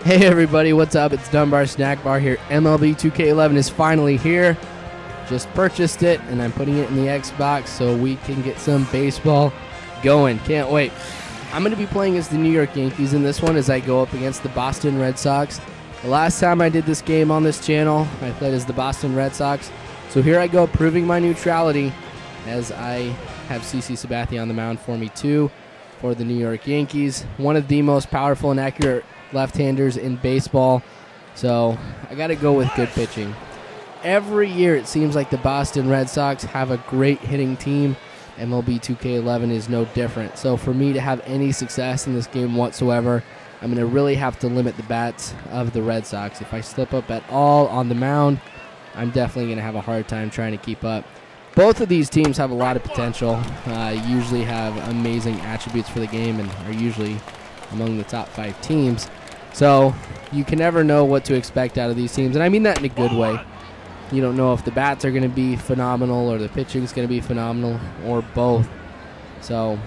Hey everybody, what's up? It's Dunbar Snack Bar here. MLB 2K11 is finally here. Just purchased it and I'm putting it in the Xbox so we can get some baseball going. Can't wait. I'm going to be playing as the New York Yankees in this one as I go up against the Boston Red Sox. The last time I did this game on this channel, I played as the Boston Red Sox. So here I go, proving my neutrality as I have CC Sabathia on the mound for me too for the New York Yankees. One of the most powerful and accurate left-handers in baseball, so I got to go with good pitching. Every year it seems like the Boston Red Sox have a great hitting team. MLB 2K11 is no different. So for me to have any success in this game whatsoever, I'm going to really have to limit the bats of the Red Sox. If I slip up at all on the mound, I'm definitely going to have a hard time trying to keep up. Both of these teams have a lot of potential, usually have amazing attributes for the game, and are usually among the top 5 teams. So you can never know what to expect out of these teams, and I mean that in a good way. You don't know if the bats are going to be phenomenal or the pitching is going to be phenomenal or both. So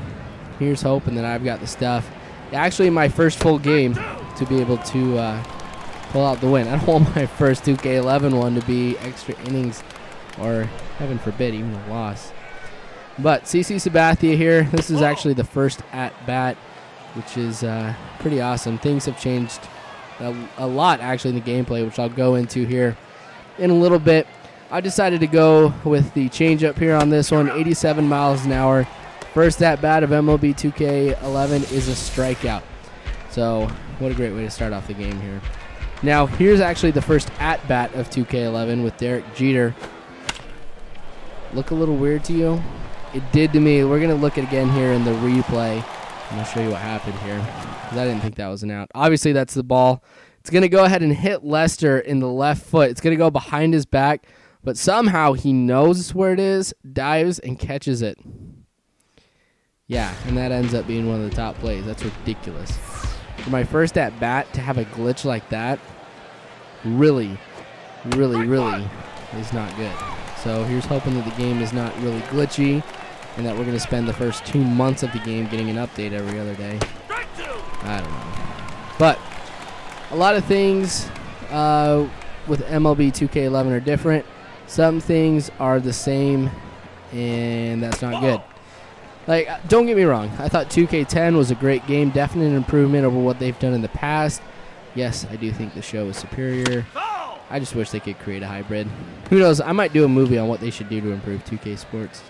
here's hoping that I've got the stuff. Actually, my first full game to be able to pull out the win. I don't want my first 2K11 one to be extra innings or, heaven forbid, even a loss. But CC Sabathia here. This is actually the first at-bat, which is pretty awesome. Things have changed a lot, actually, in the gameplay, which I'll go into here in a little bit. I decided to go with the changeup here on this one, 87 miles an hour. First at-bat of MLB 2K11 is a strikeout. So what a great way to start off the game here. Now, here's actually the first at-bat of 2K11 with Derek Jeter. Look a little weird to you? It did to me. We're going to look at it again here in the replay. I'm going to show you what happened here, because I didn't think that was an out. Obviously, that's the ball. It's going to go ahead and hit Lester in the left foot. It's going to go behind his back, but somehow he knows where it is, dives, and catches it. Yeah, and that ends up being one of the top plays. That's ridiculous. For my first at-bat, to have a glitch like that really is not good. So here's hoping that the game is not really glitchy and that we're going to spend the first 2 months of the game getting an update every other day. I don't know. But a lot of things with MLB 2K11 are different. Some things are the same, and that's not good. Like, don't get me wrong. I thought 2K10 was a great game, definite improvement over what they've done in the past. Yes, I do think the show is superior. I just wish they could create a hybrid. Who knows? I might do a movie on what they should do to improve 2K Sports.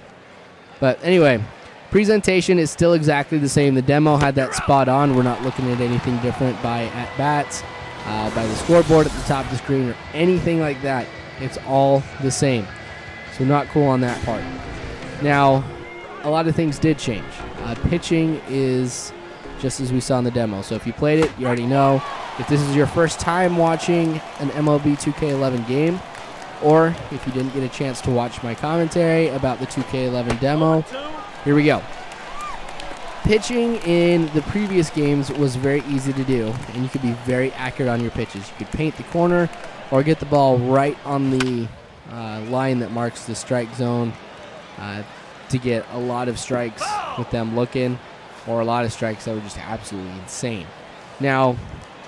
But anyway, presentation is still exactly the same. The demo had that spot on. We're not looking at anything different by at-bats, by the scoreboard at the top of the screen, or anything like that. It's all the same. So not cool on that part. Now, a lot of things did change. Pitching is just as we saw in the demo. So if you played it, you already know. If this is your first time watching an MLB 2K11 game, or if you didn't get a chance to watch my commentary about the 2K11 demo, here we go. Pitching in the previous games was very easy to do, and you could be very accurate on your pitches. You could paint the corner or get the ball right on the line that marks the strike zone to get a lot of strikes with them looking, or a lot of strikes that were just absolutely insane. Now,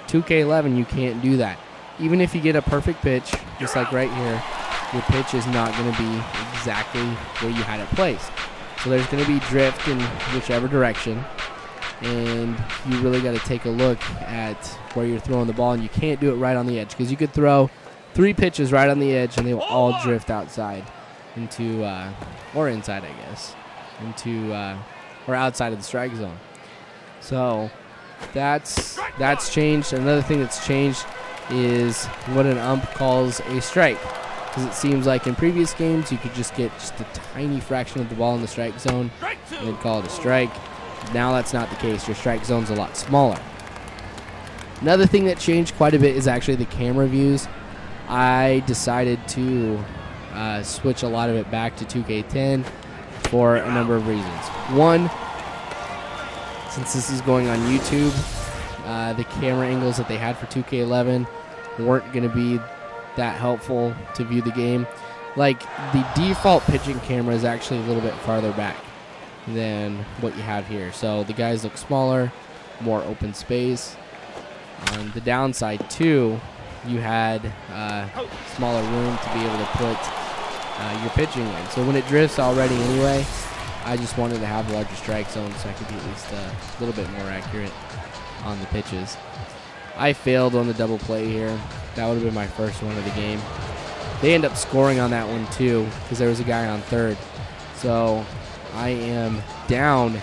2K11, you can't do that. Even if you get a perfect pitch, just like right here, your pitch is not going to be exactly where you had it placed. So there's going to be drift in whichever direction, and you really got to take a look at where you're throwing the ball, and you can't do it right on the edge, because you could throw 3 pitches right on the edge, and they will all drift outside into, or inside, I guess, into, or outside of the strike zone. So that's changed. Another thing that's changed is what an ump calls a strike, because it seems like in previous games you could just get just a tiny fraction of the ball in the strike zone and then call it a strike. Now that's not the case. Your strike zone's a lot smaller. Another thing that changed quite a bit is actually the camera views. I decided to switch a lot of it back to 2K10 for a number of reasons. One, since this is going on YouTube, the camera angles that they had for 2K11 weren't going to be that helpful to view the game. Like, the default pitching camera is actually a little bit farther back than what you have here. So the guys look smaller, more open space. On the downside, too, you had smaller room to be able to put your pitching in. So when it drifts already anyway, I just wanted to have a larger strike zone so I could be at least a little bit more accurate on the pitches. I failed on the double play here. That would have been my first one of the game. They end up scoring on that one too because there was a guy on third. So I am down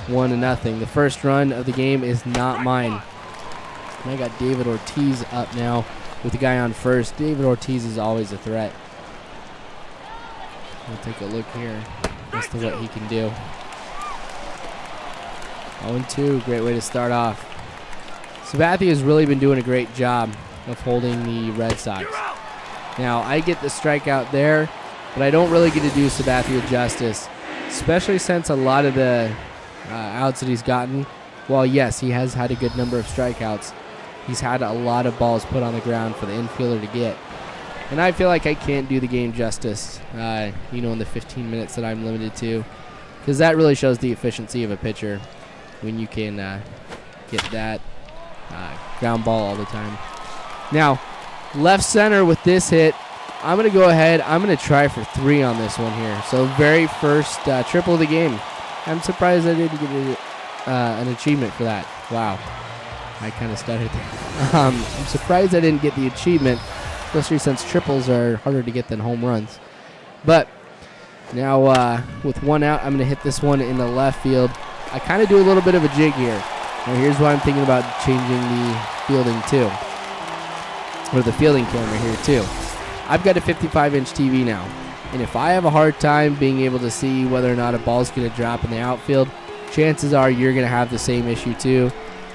1-0. The first run of the game is not mine. And I got David Ortiz up now with the guy on first. David Ortiz is always a threat. We'll take a look here as to what he can do. 0-2, great way to start off. Sabathia has really been doing a great job of holding the Red Sox. Now, I get the strikeout there, but I don't really get to do Sabathia justice, especially since a lot of the outs that he's gotten, while yes, he has had a good number of strikeouts, he's had a lot of balls put on the ground for the infielder to get. And I feel like I can't do the game justice, in the 15 minutes that I'm limited to, because that really shows the efficiency of a pitcher when you can get that ground ball all the time. Now, left center with this hit, I'm going to go ahead. I'm going to try for 3 on this one here. So very first triple of the game. I'm surprised I didn't get an achievement for that. Wow. I kind of stuttered there. I'm surprised I didn't get the achievement, especially since triples are harder to get than home runs. But now with 1 out, I'm going to hit this one in the left field. I kind of do a little bit of a jig here. Now here's why I'm thinking about changing the fielding too. Or the fielding camera here too. I've got a 55-inch TV now. And if I have a hard time being able to see whether or not a ball's going to drop in the outfield, chances are you're going to have the same issue too.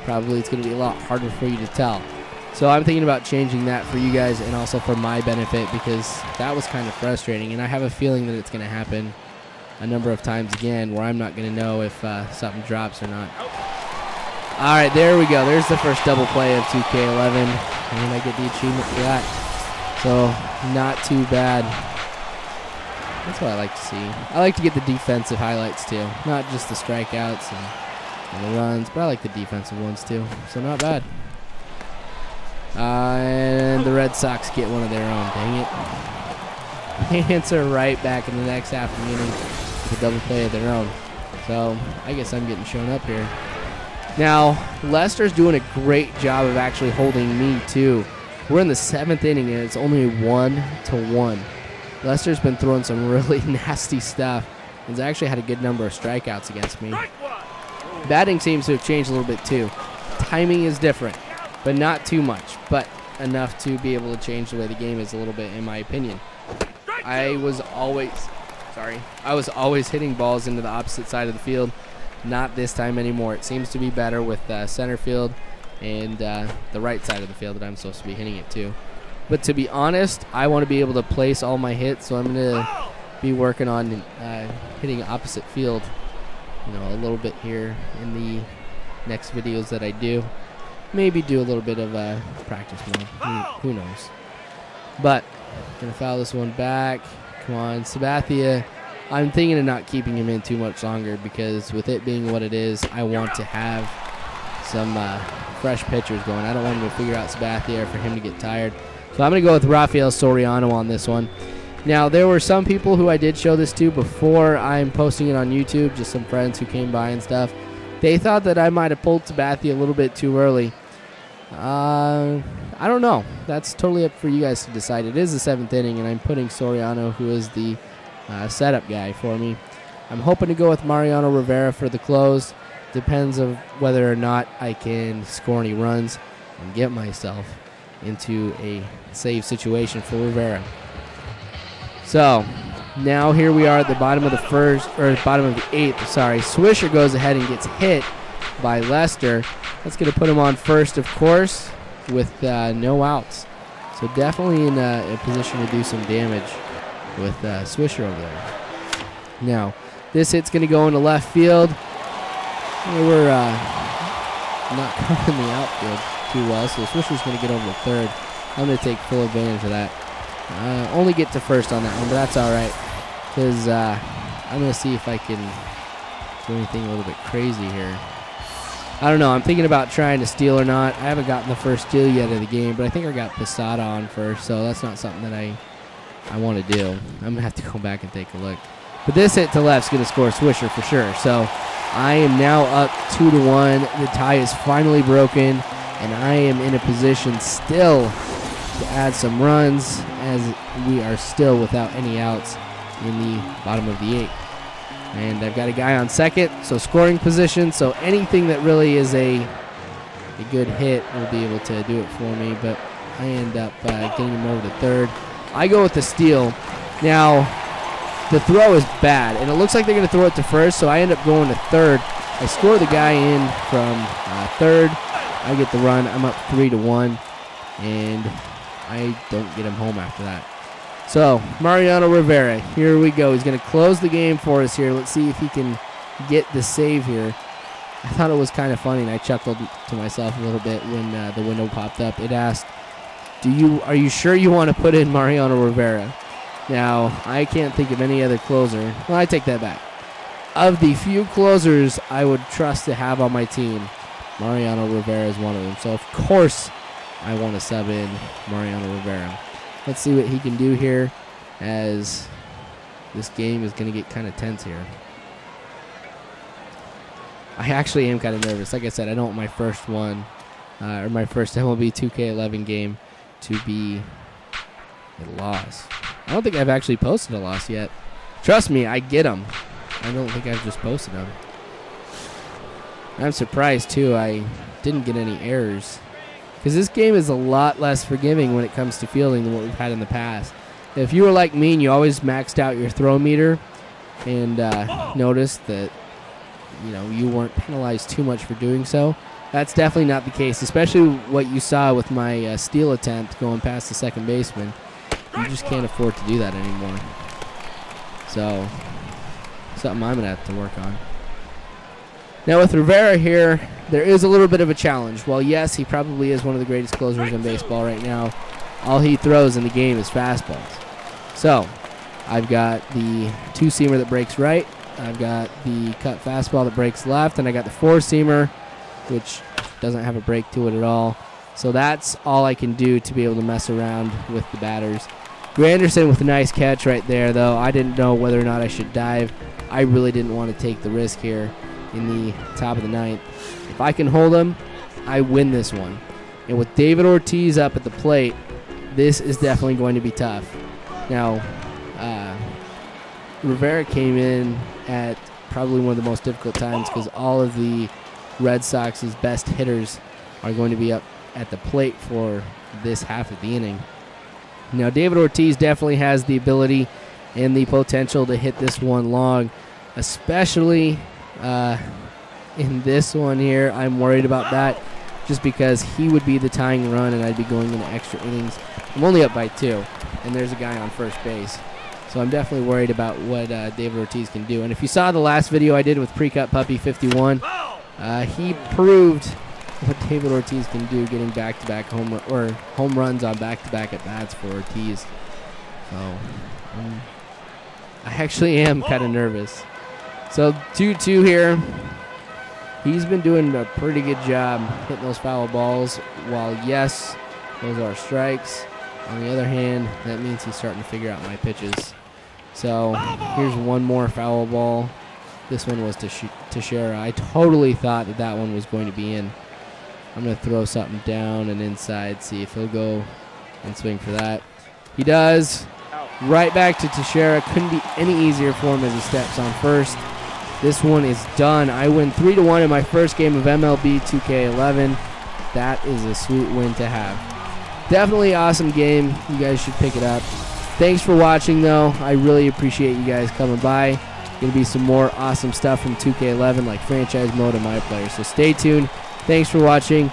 Probably it's going to be a lot harder for you to tell. So I'm thinking about changing that for you guys and also for my benefit, because that was kind of frustrating. And I have a feeling that it's going to happen a number of times again where I'm not going to know if something drops or not. All right, there we go. There's the first double play of 2K11. And I get the achievement for that. So not too bad. That's what I like to see. I like to get the defensive highlights too. Not just the strikeouts and the runs, but I like the defensive ones too. So not bad. And the Red Sox get one of their own. Dang it. They answer right back in the next half of the inning with a double play of their own. So I guess I'm getting shown up here. Now, Lester's doing a great job of actually holding me too. We're in the 7th inning and it's only 1-1. Lester's been throwing some really nasty stuff. He's actually had a good number of strikeouts against me. Batting seems to have changed a little bit too. Timing is different, but not too much, but enough to be able to change the way the game is a little bit, in my opinion. I was always hitting balls into the opposite side of the field. Not this time anymore. It seems to be better with center field and the right side of the field that I'm supposed to be hitting it to. But to be honest, I want to be able to place all my hits, so I'm going to be working on hitting opposite field, a little bit here in the next videos that I do. Maybe do a little bit of practice mode. Who knows? But going to foul this one back. Come on, Sabathia. I'm thinking of not keeping him in too much longer because with it being what it is, I want to have some fresh pitchers going. I don't want him to figure out Sabathia or for him to get tired. So I'm going to go with Rafael Soriano on this one. Now, there were some people who I did show this to before I'm posting it on YouTube, just some friends who came by and stuff. They thought that I might have pulled Sabathia a little bit too early. I don't know. That's totally up for you guys to decide. It is the 7th inning, and I'm putting Soriano, who is the setup guy for me. I'm hoping to go with Mariano Rivera for the close. Depends on whether or not I can score any runs and get myself into a save situation for Rivera. So now here we are at the bottom of the bottom of the 8th. Sorry, Swisher goes ahead and gets hit by Lester. That's going to put him on first, of course, with no outs. So definitely in a position to do some damage with Swisher over there. Now, this hit's going to go into left field. We're not covering the outfield too well, so Swisher's going to get over to third. I'm going to take full advantage of that. Only get to first on that one, but that's all right, because I'm going to see if I can do anything a little bit crazy here. I don't know. I'm thinking about trying to steal or not. I haven't gotten the first steal yet of the game, but I think I got Posada on first, so that's not something that I want to do. I'm going to have to go back and take a look. But this hit to left's going to score Swisher for sure. So I am now up 2-1. The tie is finally broken, and I am in a position still to add some runs as we are still without any outs in the bottom of the 8th. And I've got a guy on second, so scoring position. So anything that really is a good hit will be able to do it for me. But I end up getting him over to third. I go with the steal. Now, the throw is bad, and it looks like they're going to throw it to first, so I end up going to third. I score the guy in from third. I get the run. I'm up 3-1, and I don't get him home after that. So, Mariano Rivera, here we go. He's going to close the game for us here. Let's see if he can get the save here. I thought it was kind of funny, and I chuckled to myself a little bit when the window popped up. It asked, are you sure you want to put in Mariano Rivera? Now, I can't think of any other closer. Well, I take that back. Of the few closers I would trust to have on my team, Mariano Rivera is one of them. So, of course, I want to sub in Mariano Rivera. Let's see what he can do here, as this game is going to get kind of tense here. I actually am kind of nervous. Like I said, I don't want my first one, or my first MLB 2K11 game to be a loss. I don't think I've actually posted a loss yet. Trust me, I get them. I don't think I've just posted them. I'm surprised, too, I didn't get any errors. Because this game is a lot less forgiving when it comes to fielding than what we've had in the past. If you were like me and you always maxed out your throw meter and noticed that you weren't penalized too much for doing so, that's definitely not the case, especially what you saw with my steal attempt going past the second baseman. You just can't afford to do that anymore. So, something I'm going to have to work on. Now with Rivera here, there is a little bit of a challenge. While yes, he probably is one of the greatest closers in baseball right now, all he throws in the game is fastballs. So, I've got the two-seamer that breaks right, I've got the cut fastball that breaks left, and I got the four-seamer, which doesn't have a break to it at all. So that's all I can do to be able to mess around with the batters. Granderson with a nice catch right there, though. I didn't know whether or not I should dive. I really didn't want to take the risk here in the top of the 9th. If I can hold him, I win this one. And with David Ortiz up at the plate, this is definitely going to be tough. Now, Rivera came in at probably one of the most difficult times because all of the Red Sox's best hitters are going to be up at the plate for this half of the inning. Now, David Ortiz definitely has the ability and the potential to hit this one long, especially in this one here. I'm worried about that just because he would be the tying run and I'd be going into extra innings. I'm only up by 2, and there's a guy on first base. So I'm definitely worried about what David Ortiz can do. And if you saw the last video I did with Pre-Cut Puppy 51, he proved what David Ortiz can do, getting back-to-back home runs on back-to-back at-bats for Ortiz. So I actually am kind of nervous. So 2-2 here. He's been doing a pretty good job hitting those foul balls, while yes, those are strikes. On the other hand, that means he's starting to figure out my pitches. So here's one more foul ball. This one was to Teixeira. I totally thought that one was going to be in. I'm going to throw something down and inside, see if he'll go and swing for that. He does. Right back to Teixeira. Couldn't be any easier for him as he steps on first. This one is done. I win 3-1 in my first game of MLB 2K11. That is a sweet win to have. Definitely awesome game. You guys should pick it up. Thanks for watching, though. I really appreciate you guys coming by. Going to be some more awesome stuff from 2K11 like franchise mode and my players. So stay tuned. Thanks for watching.